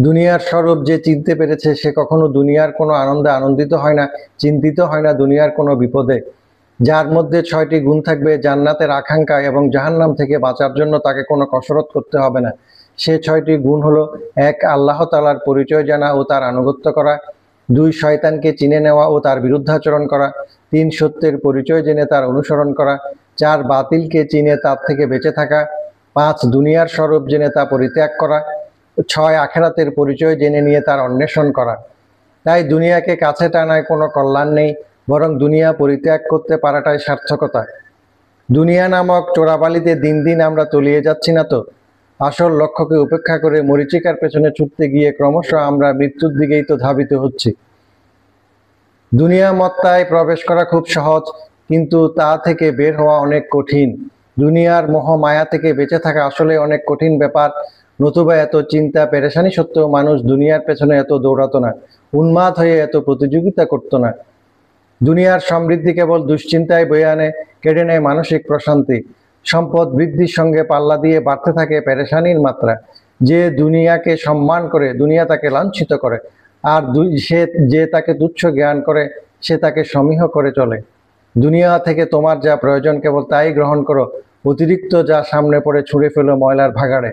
দুনিয়ার স্বরূপ যে চিনতে পেরেছে সে কখনো দুনিয়ার কোনো আনন্দে আনন্দিত হয় না, চিন্তিত হয় না দুনিয়ার কোনো বিপদে। যার মধ্যে 6টি গুণ থাকবে জান্নাতের আকাঙ্ক্ষা এবং জাহান্নাম থেকে বাঁচার জন্য তাকে কোনো কসরত করতে হবে না। সে 6টি গুণ হলো: 1. আল্লাহ তাআলার পরিচয় জানা ও তার আনুগত্য করা। 2. শয়তানকে চিনে নেওয়া ও তার বিরুদ্ধাচরণ করা। 3. সত্যের পরিচয় জেনে তার অনুসরণ করা। 4. বাতিলকে চিনে তার থেকে বেঁচে থাকা। 5. দুনিয়ার স্বরূপ জেনে তা পরিত্যাগ করা। 6. আখেরাতের পরিচয় জেনে নিয়ে তার অন্বেষণ করা। তাই দুনিয়াকে কাছে টানায় কোনো কল্যাণ নেই, বরং দুনিয়া পরিত্যাগ করতে পারাটাই সার্থকতা। দুনিয়া নামক চোরাবালিতে দিন দিন আমরা তলিয়ে যাচ্ছি না তো? আসল লক্ষ্যকে উপেক্ষা করে মরীচিকার পেছনে ছুটতে গিয়ে ক্রমশ আমরা মৃত্যুর দিকেই তো ধাবিত হচ্ছি। দুনিয়া মত্তায় প্রবেশ করা খুব সহজ, কিন্তু তা থেকে বের হওয়া অনেক কঠিন। দুনিয়ার মোহ মায়া থেকে বেঁচে থাকা আসলে অনেক কঠিন ব্যাপার, নতুবা এত চিন্তা পেরেশানি সত্ত্বেও মানুষ দুনিয়ার পেছনে এত দৌড়াতো না, উন্মাদ হয়ে এত প্রতিযোগিতা করতো না। দুনিয়ার সমৃদ্ধি কেবল দুশ্চিন্তায় বয়ে আনে, কেড়ে নেয় মানসিক প্রশান্তি। সম্পদ বৃদ্ধির সঙ্গে পাল্লা দিয়ে বাড়তে থাকে পেরেশানির মাত্রা। যে দুনিয়াকে সম্মান করে দুনিয়া তাকে লাঞ্ছিত করে, আর যে তাকে তুচ্ছ জ্ঞান করে সে তাকে সমীহ করে চলে। দুনিয়া থেকে তোমার যা প্রয়োজন কেবল তাই গ্রহণ করো, অতিরিক্ত যা সামনে পড়ে ছুঁড়ে ফেলো ময়লার ভাগাড়ে।